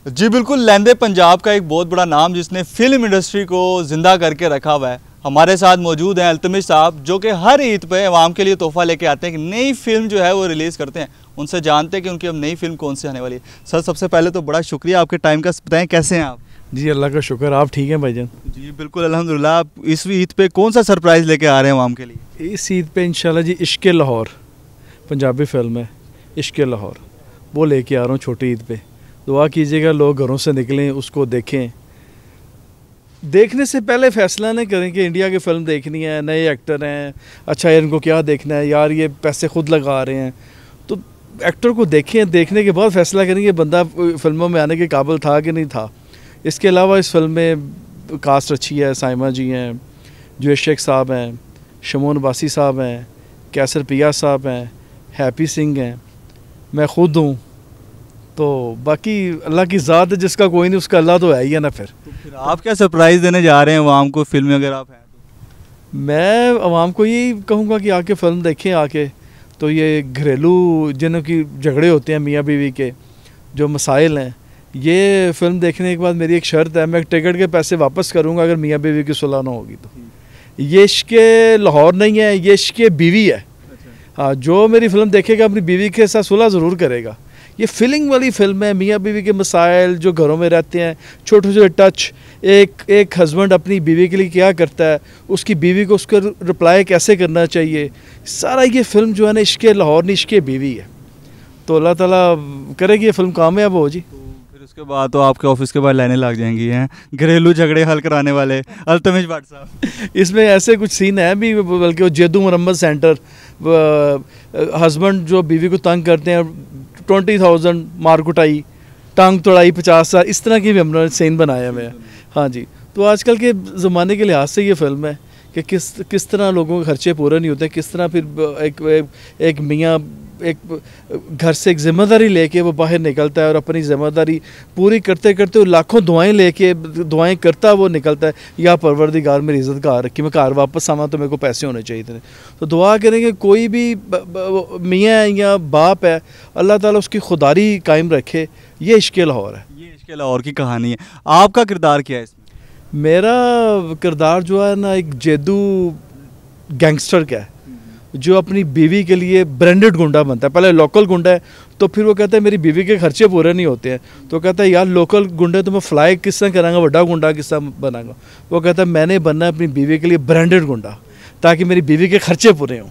जी बिल्कुल, लहंदे पंजाब का एक बहुत बड़ा नाम जिसने फिल्म इंडस्ट्री को ज़िंदा करके रखा हुआ है। हमारे साथ मौजूद हैं अल्तमिश साहब, जो कि हर ईद पे अवाम के लिए तोहफ़ा लेके आते हैं कि नई फिल्म जो है वो रिलीज़ करते हैं। उनसे जानते हैं कि उनकी अब नई फिल्म कौन सी आने वाली है। सर, सबसे पहले तो बड़ा शुक्रिया आपके टाइम का। बताएं कैसे हैं आप? जी अल्लाह का शुक्र, आप ठीक हैं भाईजान? जी बिल्कुल अल्हम्दुलिल्लाह। आप इस ईद पे कौन सा सरप्राइज़ लेके आ रहे हैं अवाम के लिए? इस ईद पे इंशाल्लाह जी इश्क़ लाहौर पंजाबी फ़िल्म है, इश्क़ लाहौर, वो लेके आ रहा हूँ छोटी ईद पे। दुआ कीजिएगा लोग घरों से निकलें, उसको देखें। देखने से पहले फ़ैसला नहीं करें कि इंडिया की फ़िल्म देखनी है, नए एक्टर हैं, अच्छा यार इनको क्या देखना है, यार ये पैसे खुद लगा रहे हैं। तो एक्टर को देखें, देखने के बाद फ़ैसला करें कि बंदा फ़िल्मों में आने के काबिल था कि नहीं था। इसके अलावा इस फिल्म में कास्ट अच्छी है। साइमा जी हैं, जुएश शेख साहब हैं, शमोन बासी साहब हैं, कैसर पिया साहब हैं, हैप्पी सिंह हैं, मैं ख़ुद हूँ। तो बाकी अल्लाह की ज़ात है, जिसका कोई नहीं उसका अल्लाह तो है ही है ना। फिर आप क्या सरप्राइज़ देने जा रहे हैं अवाम को फिल्म में, अगर आप हैं तो? मैं अवाम को यही कहूँगा कि आके फ़िल्म देखें। आके तो ये घरेलू जिनों की झगड़े होते हैं मियाँ बीवी के, जो मसाइल हैं, ये फ़िल्म देखने के बाद मेरी एक शर्त है, मैं टिकट के पैसे वापस करूँगा अगर मियाँ बीवी की सुलह ना होगी तो। ये इश्क़ लाहौर नहीं है, ये इश्क़ बीवी है। हाँ, जो मेरी फ़िल्म देखेगा अपनी बीवी के साथ सुलह ज़रूर करेगा। ये फीलिंग वाली फ़िल्म है, मियाँ बीवी के मसाइल जो घरों में रहते हैं, छोटे छोटे टच, एक हस्बैंड अपनी बीवी के लिए क्या करता है, उसकी बीवी को उसका रिप्लाई कैसे करना चाहिए, सारा ये फ़िल्म जो है ना इश्क़ लाहौर नहीं इश्क़ बीवी है। तो अल्लाह ताला करेगी ये फ़िल्म कामयाब हो जी। उसके बाद तो आपके ऑफिस के बाद लाइनें लग जाएंगी हैं घरेलू झगड़े हल कराने वाले। अल्तमिश भट्ट साहब, इसमें ऐसे कुछ सीन है भी, बल्कि वो जेदू मुरम्मत सेंटर, हस्बैंड जो बीवी को तंग करते हैं, 20,000 मार कुटाई, टांग तोड़ाई 50,000, इस तरह की भी हमने सीन बनाए हुए हैं। हाँ जी, तो आजकल के ज़माने के लिहाज से ये फ़िल्म है कि किस तरह लोगों के खर्चे पूरे नहीं होते, किस तरह फिर एक मियाँ एक घर से एक ज़िम्मेदारी लेके वो बाहर निकलता है और अपनी ज़िम्मेदारी पूरी करते करते वो लाखों दुआएं करता वो निकलता है, या परवरदिगार मेरी इज़्ज़त घर रखी, मैं घर वापस आवा तो मेरे को पैसे होने चाहिए थे। तो दुआ करेंगे कोई भी मियाँ है या बाप है, अल्लाह ताला उसकी खुदारी कायम रखे। ये इश्क़ लाहौर है, ये इश्क़ लाहौर की कहानी है। आपका किरदार क्या है इसमें? मेरा किरदार जो है ना एक जेदू गैंगस्टर का है, जो अपनी बीवी के लिए ब्रांडेड गुंडा बनता है। पहले लोकल गुंडा है, तो फिर वो कहता है मेरी बीवी के खर्चे पूरे नहीं होते हैं, तो कहता है यार लोकल गुंडे तो मैं फ्लाई किस तरह करांगा, बड़ा गुंडा किस तरह बनाऊंगा। वो कहता है मैंने बनना है अपनी बीवी के लिए ब्रांडेड गुंडा, ताकि मेरी बीवी के खर्चे पूरे हों।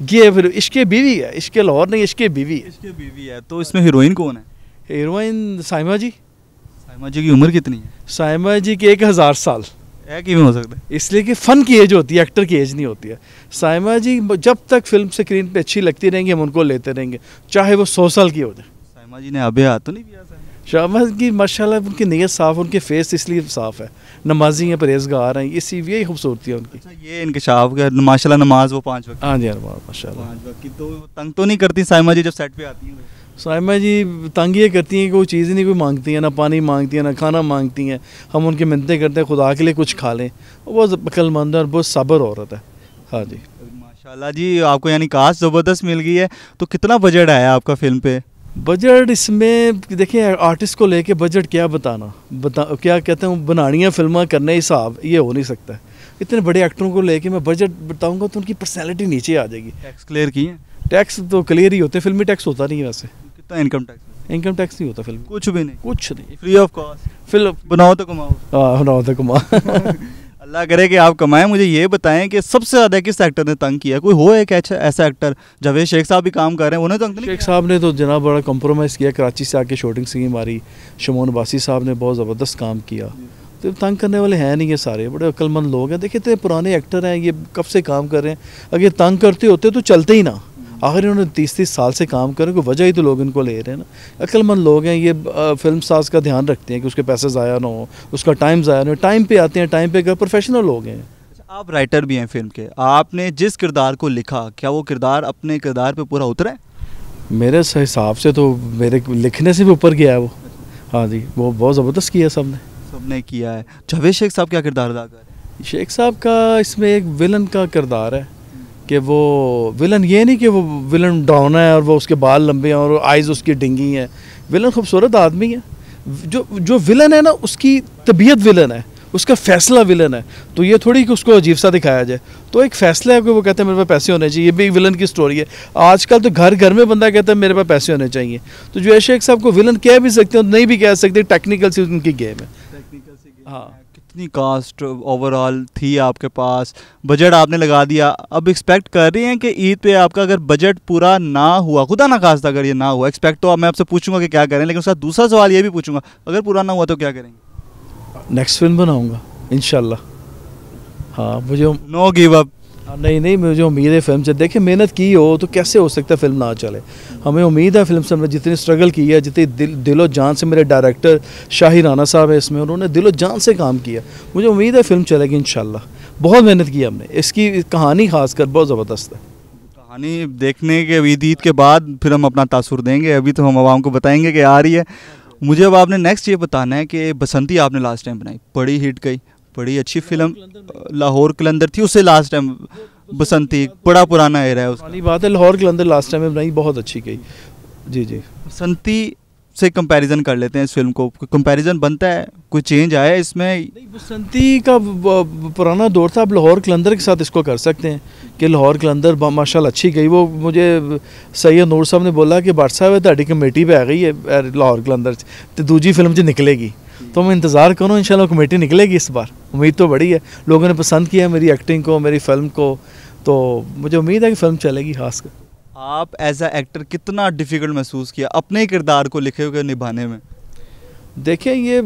ये फिर इश्क़ बीवी है, इश्क़ लाहौर नहीं इश्क़ बीवी है। इश्क़ बीवी है। तो इसमें हीरोइन कौन है? हीरोइन साइमा जी। साइमा जी की उम्र कितनी है? साइमा जी की 1000 साल है कि हो सकता है, इसलिए कि फ़न की एज होती है, एक्टर की एज नहीं होती है। साइमा जी जब तक फिल्म स्क्रीन पे अच्छी लगती रहेंगी हम उनको लेते रहेंगे, चाहे वो 100 साल की हो जाए। साइमा जी ने अबे हाथ तो नहीं पिया? शामा की माशाल्लाह उनकी नीयत साफ़, उनके फेस इसलिए साफ़ है, नमाजी हैं, परहेज़गार हैं, इसी यही खूबसूरती है उनकी। अच्छा, ये इंकशाफ का माशाल्लाह, नमाज वो 5 वक्त। हाँ जी माशाल्लाह 5 वक्त की। तो तंग तो नहीं करती साइमा जी जब सेट पे आती हैं? साइमा जी तंग ये करती हैं कि कोई चीज़ नहीं कोई मांगती हैं, ना पानी मांगती हैं, ना खाना मांगती हैं। हम उनकी मिन्नतें करते हैं खुदा के लिए कुछ खा लें। वो बहुत अक्लमंद है और बहुत सब्र औरत है। हाँ जी माशाल्लाह जी। आपको यानी कास्ट ज़बरदस्त मिल गई है। तो कितना बजट आया आपका फ़िल्म पे? बजट इसमें देखिए, आर्टिस्ट को लेके बजट क्या क्या कहते हैं, बनानियाँ फिल्में करने हिसाब ये हो नहीं सकता। इतने बड़े एक्टरों को लेके मैं बजट बताऊंगा तो उनकी पर्सनैलिटी नीचे आ जाएगी। टैक्स क्लियर किए हैं? टैक्स तो क्लियर ही होते हैं, फिल्मी टैक्स होता नहीं है वैसे। कितना इनकम टैक्स? इनकम टैक्स नहीं होता फिल्म, कुछ भी नहीं? कुछ नहीं, फ्री ऑफ कॉस्ट। फिल्म बनाओ तो कमाओ। हाँ बनाओ तो कमाओ। अल्लाह करे कि आप कमाएं। मुझे ये बताएं कि सबसे ज़्यादा किस एक्टर ने तंग किया? कोई हो एक ऐसा एक्टर, जावेद शेख साहब भी काम कर रहे हैं, उन्हें तंग नहीं? शेख साहब ने तो जनाब बड़ा कॉम्प्रोमाइज़ किया, कराची से आके शूटिंग सी मारी। शमोन बासी साहब ने बहुत ज़बरदस्त काम किया। तो तंग करने वाले हैं नहीं, ये सारे बड़े अक्लमंद लोग हैं। देखिए इतने पुराने एक्टर हैं, ये कब से काम कर रहे हैं, अगर तंग करते होते तो चलते ही ना। आखिर इन्होंने 30-30 साल से काम करें, कोई वजह ही तो लोग इनको ले रहे हैं ना। अक्लमंद लोग हैं ये, फिल्म साज का ध्यान रखते हैं कि उसके पैसे ज़ाया ना हो, उसका टाइम ज़ाया ना हो, टाइम पे आते हैं, टाइम पे कर, प्रोफेशनल लोग हैं। आप राइटर भी हैं फिल्म के, आपने जिस किरदार को लिखा, क्या वो किरदार अपने किरदार पे पूरा उतरा है? मेरे हिसाब से तो मेरे लिखने से भी ऊपर गया है वो। हाँ जी, वो बहुत ज़बरदस्त किया सबने किया है। जावेद शेख साहब क्या किरदार अदा कर रहे हैं? शेख साहब का इसमें एक विलन का किरदार है कि वो विलन ये नहीं कि वो विलन डाउन है और वो उसके बाल लंबे हैं और आइज़ उसकी डिंगी हैं। विलन खूबसूरत आदमी है, जो जो विलन है ना उसकी तबीयत विलन है, उसका फैसला विलन है, तो ये थोड़ी कि उसको अजीब सा दिखाया जाए। तो एक फैसला है कि वो कहता है मेरे पास पैसे होने चाहिए, ये भी एक विलन की स्टोरी है। आजकल तो घर घर में बंदा कहता है मेरे पास पैसे होने चाहिए। तो जो शेख साहब को विलन कह भी सकते हैं, नहीं भी कह सकते, टेक्निकल सी उनकी गेम है। हाँ, कितनी कास्ट ओवरऑल थी आपके पास, बजट आपने लगा दिया, अब एक्सपेक्ट कर रही हैं कि ईद पे आपका अगर बजट पूरा ना हुआ, खुदा ना खास्ता अगर ये ना हुआ, एक्सपेक्ट तो अब मैं आपसे पूछूंगा कि क्या करें, लेकिन उसका दूसरा सवाल ये भी पूछूंगा, अगर पूरा ना हुआ तो क्या करेंगे? नेक्स्ट फिल्म बनाऊंगा इंशाल्लाह। हाँ, मुझे नो गिव अप। नहीं, मुझे उम्मीद है फिल्म से। देखिए, मेहनत की हो तो कैसे हो सकता है फिल्म ना चले। हमें उम्मीद है फिल्म से, हमने जितनी स्ट्रगल की है, जितनी दिलो जान से, मेरे डायरेक्टर शाही राना साहब है इसमें, उन्होंने दिलो जान से काम किया। मुझे उम्मीद है फिल्म चलेगी इंशाल्लाह। बहुत मेहनत की हमने, इसकी कहानी खासकर बहुत ज़बरदस्त है। कहानी देखने के ईद के बाद फिर हम अपना तासुर देंगे, अभी तो हम आवाम को बताएंगे कि आ रही है। मुझे अब आपने नेक्स्ट ये बताना है कि बसंती आपने लास्ट टाइम बनाई, बड़ी हिट गई, बड़ी अच्छी फिल्म। लाहौर कलंदर थी, उससे लास्ट टाइम बसंती, बड़ा पुराना एरा है उसका। पुरानी बात है, लाहौर कलंदर लास्ट टाइम में बनाई, बहुत अच्छी गई। जी। बसंती से कंपैरिजन कर लेते हैं इस फिल्म को, कंपैरिजन बनता है, कोई चेंज आया इसमें? नहीं, बसंती का पुराना दौर था, अब लाहौर कलंदर के साथ इसको कर सकते हैं कि लाहौर कलंदर माशाल्लाह अच्छी गई। वो मुझे सैयद नूर साहब ने बोला कि बाट साहब ਤੁਹਾਡੀ कमेटी पे आ गई है लाहौर कलंदर तो दूजी फिल्म च निकलेगी, तो मैं इंतज़ार करूँ, इंशाल्लाह कमेटी निकलेगी इस बार। उम्मीद तो बड़ी है, लोगों ने पसंद किया मेरी एक्टिंग को, मेरी फिल्म को, तो मुझे उम्मीद है कि फ़िल्म चलेगी। खासकर आप एज अ एक्टर कितना डिफ़िकल्ट महसूस किया अपने ही किरदार को लिखे हुए निभाने में? देखिए, ये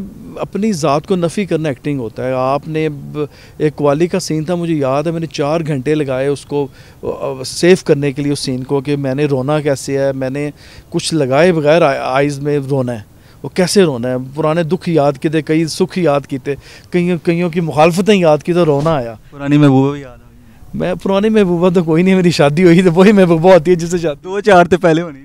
अपनी ज़ात को नफ़ी करना एक्टिंग होता है। आपने एक कवाली का सीन था, मुझे याद है, मैंने 4 घंटे लगाए उसको सेव करने के लिए उस सीन को, कि मैंने रोना कैसे है, मैंने कुछ लगाए बगैर आइज़ में रोना है, वो कैसे रोना है। पुराने दुख याद किए थे, कई सुख याद किए थे, कईयों की मुखालफतें याद की, तो रोना आया। पुरानी महबूबा भी याद आ गई? मैं पुरानी महबूबा तो कोई नहीं, मेरी शादी हुई तो वही महबूबा होती है जिससे शादी 2-4 तो पहले होनी,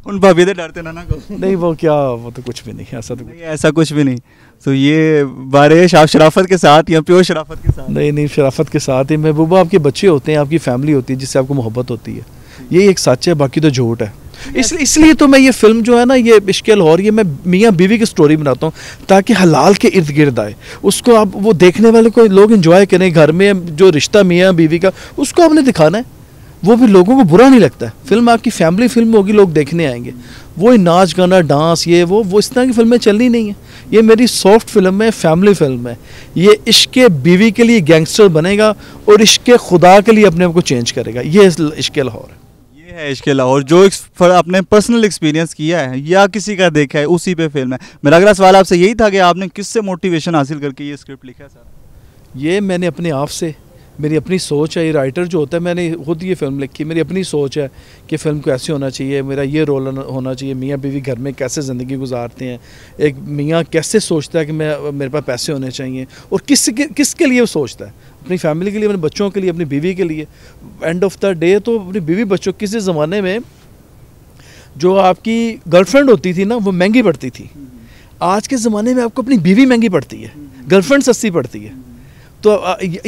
उन भाभी से डरते ना कहो। नहीं, वो क्या, वो तो कुछ भी नहीं, ऐसा तो नहीं, ऐसा कुछ भी नहीं। तो ये बारिश आप शराफत के साथ या प्योर शराफत के साथ? नहीं, शराफत के साथ ही। महबूबा आपके बच्चे होते हैं, आपकी फैमिली होती है जिससे आपको मोहब्बत होती है, ये एक सच है, बाकी तो झूठ है। इसलिए तो मैं ये फिल्म जो है ना, ये इश्क़ लाहौर, ये मैं मियाँ बीवी की स्टोरी बनाता हूँ ताकि हलाल के इर्द गिर्द आए, उसको आप वो देखने वाले को लोग एंजॉय करें। घर में जो रिश्ता मियाँ बीवी का, उसको आपने दिखाना है, वो भी लोगों को बुरा नहीं लगता है। फिल्म आपकी फैमिली फिल्म होगी, लोग देखने आएंगे। वो नाच गाना डांस ये वो इस तरह की फिल्में चलनी नहीं है। ये मेरी सॉफ्ट फिल्म है, फैमिली फिल्म है। ये इश्क़ बीवी के लिए गैंगस्टर बनेगा और इश्क़ खुदा के लिए अपने आप को चेंज करेगा। ये इश्क़ लाहौर है। ये है इश्क़ लाहौर, जो अपने पर्सनल एक्सपीरियंस किया है या किसी का देखा है, उसी पे फिल्म है। मेरा अगला सवाल आपसे यही था कि आपने किससे मोटिवेशन हासिल करके ये स्क्रिप्ट लिखा है? सर, ये मैंने अपने आप से, मेरी अपनी सोच है। ये राइटर जो होता है, मैंने खुद ये फिल्म लिखी, मेरी अपनी सोच है कि फ़िल्म को ऐसे होना चाहिए, मेरा ये रोल होना चाहिए। मियाँ बीवी घर में कैसे ज़िंदगी गुजारते हैं, एक मियाँ कैसे सोचता है कि मेरे पास पैसे होने चाहिए, और किसके लिए वो सोचता है, अपनी फैमिली के लिए, अपने बच्चों के लिए, अपनी बीवी के लिए। एंड ऑफ द डे तो अपनी बीवी बच्चों, किसी ज़माने में जो आपकी गर्लफ्रेंड होती थी ना, वो महंगी पड़ती थी। आज के ज़माने में आपको अपनी बीवी महंगी पड़ती है, गर्लफ्रेंड सस्ती पड़ती है। तो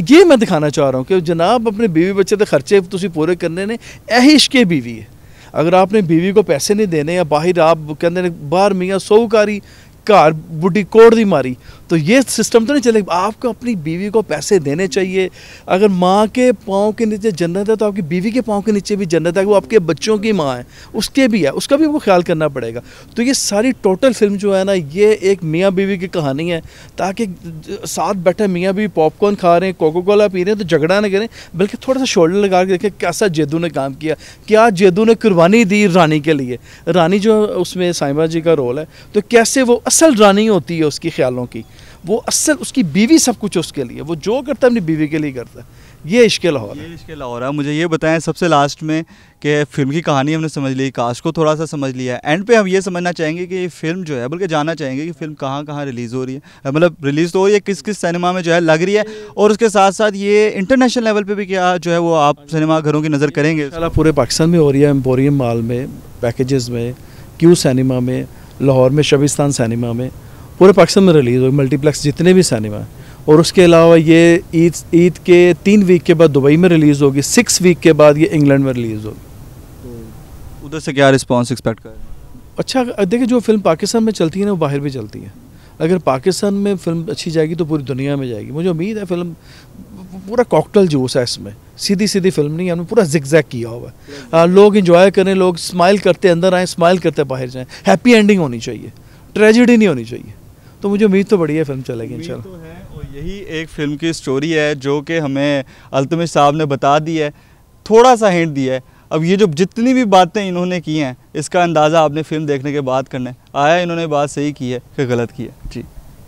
ये मैं दिखाना चाह रहा हूँ कि जनाब अपने बीवी बच्चे के खर्चे तुसी पूरे करने ने, यही इश्क़ बीवी है। अगर आपने बीवी को पैसे नहीं देने, या बाहर आप कहते बाहर मियाँ सोहकारी घर बुढ़ी कोड़ दी मारी, तो ये सिस्टम तो नहीं चलेगा। आपको अपनी बीवी को पैसे देने चाहिए। अगर माँ के पाँव के नीचे जन्नत है, तो आपकी बीवी के पाँव के नीचे भी जन्नत है। वो आपके बच्चों की माँ है, उसके भी है, उसका भी आपको ख्याल करना पड़ेगा। तो ये सारी टोटल फिल्म जो है ना, ये एक मियाँ बीवी की कहानी है, ताकि साथ बैठे मियाँ बीवी पॉपकॉर्न खा रहे हैं, कोको कोला पी रहे हैं, तो झगड़ा ना करें, बल्कि थोड़ा सा शोल्डर लगा के देखें कैसा जेदू ने काम किया, क्या जेदू ने कुर्बानी दी रानी के लिए। रानी जो उसमें साइमा जी का रोल है, तो कैसे वो असल रानी होती है उसकी ख्यालों की, वो असल उसकी बीवी सब कुछ उसके लिए, वो जो करता है अपनी बीवी के लिए करता है। ये इश्क़ लाहौर है। ये इश्क़ लाहौर है। मुझे ये बताएं सबसे लास्ट में कि फ़िल्म की कहानी हमने समझ ली, कास्ट को थोड़ा सा समझ लिया है, एंड पे हम ये समझना चाहेंगे कि ये फ़िल्म जो है, बल्कि जानना चाहेंगे कि फ़िल्म कहाँ कहाँ रिलीज़ हो रही है, मतलब रिलीज़ तो हो रही है, किस किस सिनेमा में जो है लग रही है, और उसके साथ साथ ये इंटरनेशनल लेवल पे भी क्या जो है वो आप सिनेमा घरों की नज़र करेंगे? पूरे पाकिस्तान में हो रही है, एम्पोरियम मॉल में, पैकेजेस में, क्यू सिनेमा में, लाहौर में शबिस्तान सिनेमा में, पूरे पाकिस्तान में रिलीज़ हो, मल्टीप्लेक्स जितने भी सिनेमा हैं। और उसके अलावा ये ईद के 3 वीक के बाद दुबई में रिलीज़ होगी, 6 वीक के बाद ये इंग्लैंड में रिलीज़ होगी। तो उधर से क्या रिस्पांस एक्सपेक्ट कर रहे हैं? अच्छा देखिए, जो फिल्म पाकिस्तान में चलती है ना वो बाहर भी चलती है। अगर पाकिस्तान में फिल्म अच्छी जाएगी तो पूरी दुनिया में जाएगी। मुझे उम्मीद है फिल्म पूरा कॉकटेल जूस है इसमें, सीधी सीधी फिल्म नहीं है, हमने पूरा जिगजैग किया हुआ है। लोग इंजॉय करें, लोग स्माइल करते अंदर आएँ, स्माइल करते बाहर जाएँ। हैप्पी एंडिंग होनी चाहिए, ट्रेजेडी नहीं होनी चाहिए। तो मुझे उम्मीद तो बड़ी है फिल्म चलेगी इंशाल्लाह। तो है, और यही एक फ़िल्म की स्टोरी है जो कि हमें अल्तमिश साहब ने बता दी है, थोड़ा सा हिंट दिया है। अब ये जो जितनी भी बातें इन्होंने की हैं इसका अंदाज़ा आपने फ़िल्म देखने के बाद करना है, आया इन्होंने बात सही की है कि गलत की है। जी।